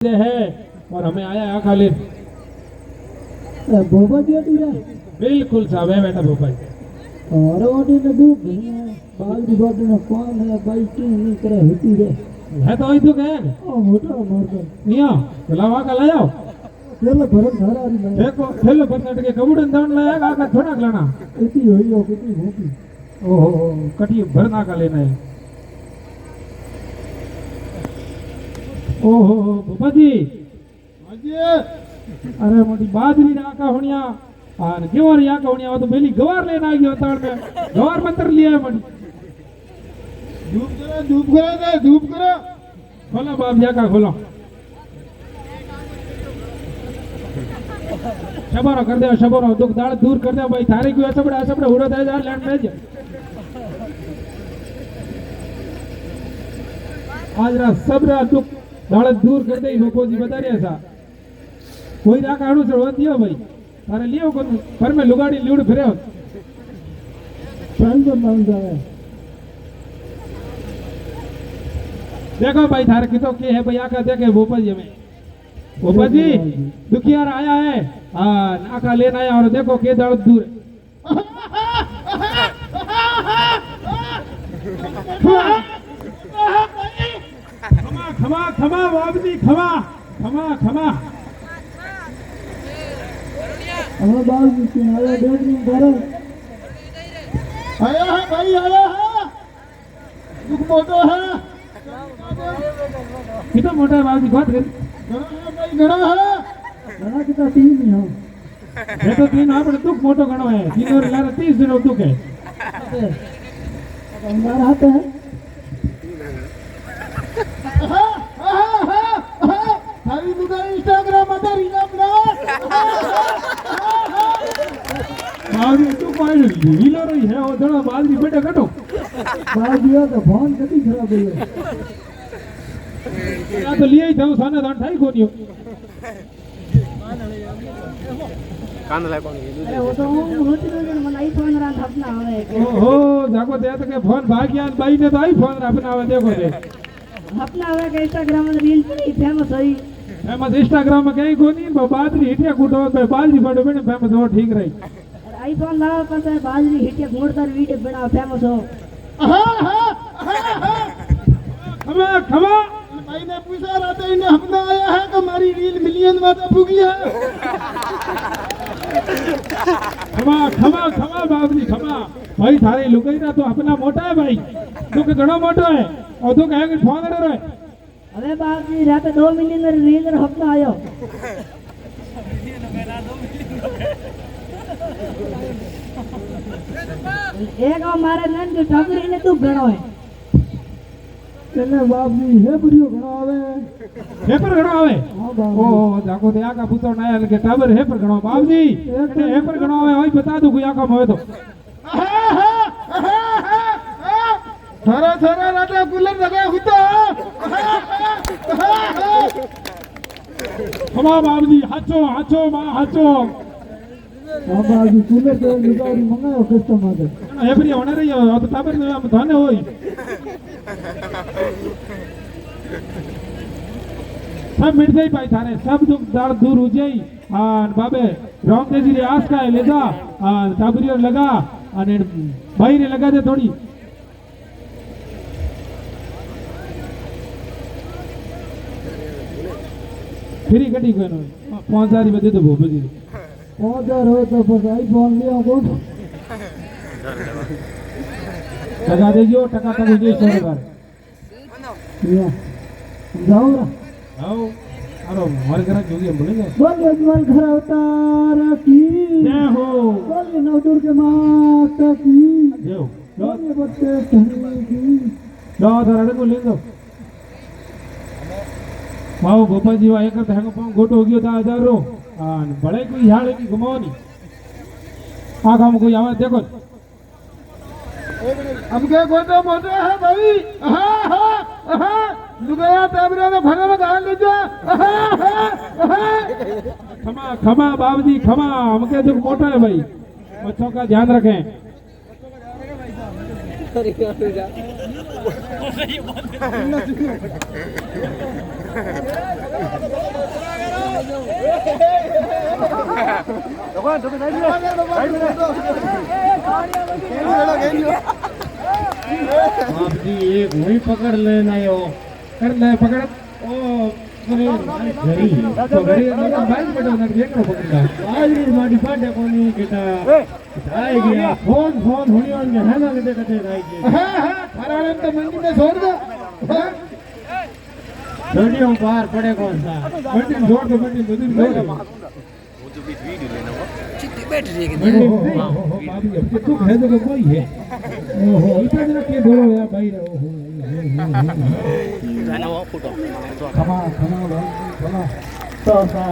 है और हमें आया आखा ले भोपा दिया तू रे बिल्कुल साहब है बेटा भोपाल और वाटी ने दू बाल की बात में कौन है भाई क्यों नहीं करे हिटी रे है तो वही तो कहे ओ मोटा मार कर निया बुलावा का लाया चलो भरत घर आ रही है देखो खेलो बरनाट के कबूड़न दान लाया आका थोड़ा लाना इतनी हुई हो कितनी भूखी ओहो कटी भरना का लेना है ओहो भोपा जी अरे मोटी बाजरी नाका होनिया और गेवर या का होनिया वो तो पहली गवार लेना आ गया ताड़ में गवार मंत्र लिया है मोटी धूप करो खोलो बाप जा का खोलो शबरो कर दे शबरो दुख दाड़ दूर कर दे भाई थारे क्यों ऐसा बड़ा उड़ो दे यार लैंड में आज रा सबरा दुख दाड़ दूर कर दे लोगों जी बता रहे ऐसा कोई राका अणु चढ़वा दियो भाई तारे लियो को पर में लुगाड़ी लूड़ फिरे संग मान जाए देखो भाई थारे कितो के है भाई आका देखे भोपा जी में भोपा जी दुखियार आया है हाँ नाका लेना आया और देखो के दाड़ दूर खमा खमा बाप जी खमा खमा खमा हमारा बाल की आया डेढ़ दिन करे आया है भाई आया है दुख मोटो है कितना मोटा है बाप जी बात कर घड़ा है भाई घड़ा है घना कितना तीन ही हो ये तो तीन आप दुख मोटो गणो है तीन और लारा 30 दिन दुख है हमारा हाथ है थारी दुकान इंस्टाग्राम आता रीना अपना बाप जी तू कोई हीलो रही है वो थोड़ा बाल भी बेटा कटो बाल दिया तो फोन कभी खराब हो गया या तो लिए ही था साने दान ठाई कोनियो कान लाय पाणी अरे वो तो रोटी रोटी मन आईफोन रा अपना आवे ओहो जाको दे तो के फोन भाग्या बाई ने तो आईफोन अपना आवे देखो दे अपना आवे के इंस्टाग्राम में रील बड़ी फेमस हुई फेमस इंस्टाग्राम में कहीं कोनी बाजरी हिटिया कुटो पे बाजरी बड़ो बने फेमस हो ठीक रही आईफोन लाओ पर बाजरी हिटे घोड़कर वीडियो बना फेमस हो खमा खमा भाई ने पूछा रहता इन्हें अपना आया है कि हमारी रील मिलियन में तो पुगी है खमा खमा खमा बाबरी खमा भाई थारे लुगाई ना तो अपना मोटा है भाई दुख घणो मोटो है और दुख है कि फोन रे अबे बाप जी रात 2 मिलियन में रील रे हफ्ता आयो एक हमारे नन जो ठगरी ने तू गणो है चले बाप जी है बुढ़ियो घना आवे हेपर घणो आवे हां बाप ओ जाको ते आका पुतो ना है के टाबर हेपर घणो बाप जी ने हेपर घणो आवे ओई बता दू कोई आका होवे तो थारा थारा राजा कूलर लगा हुता खमा बाप जी हाचो हाचो मां हाचो हां बाप जी कूलर तो निकाली मंगायो कस्टमर दे हेपरी होने रही हो तो टाबर ने हम धने होई सब मिट जाई भाई थारे सब दुख दाड़ दूर हो जाई और बाबे रामदेव जी रे आस का ले जा और टाबरियो लगा और भाई रे लगा दे थोड़ी फ्री कटी कोई ना 5000 में दे दो भोपा जी 5000 हो तो बस आईफोन ले आओ लगा देजो टका तक हो जाए 100 या जाओ रा आओ अरे हमारे घर जोगी बोलेंगे बोल यजमान घर अवतार की जय हो बोल नवदुर्ग के माता की जय हो बोल बच्चे धनी की लो धराड़े को ले दो माओ गोपाल जी वा एक हैंगो पांग गोटो हो गयो 10,000 रो आन बड़े कोई हाल की घुमाओनी आ काम कोई आवे देखो हम के गोटो मोटो है भाई लुगाया टाबरा ने भरे में डाल ले जा खमा खमा बाबूजी खमा हमके दुख मोटा है भाई बच्चों का ध्यान रखें आप जी एक वही पकड़ लेना यो कर ले पकड़ ओ घरी तो घरी मतलब बाइक बैठो ना देखो पकड़ा आज भी माटी पाटे कोनी केटा आए गया फोन होनी on है ना कते कते आई गया हाँ हाँ थाराने तो मंडी में छोड़ दो हाँ छोड़ियों पार पड़े कौन सा मंडी छोड़ दो मंडी छोड़ दो वो तो भी वीडियो लेना वो मंडी बाबू अब तू है तो कोई है ओहो इतना दिन के बोलो यार भाई ओहो गाना वो फोटो खमा खमा खमा तो सा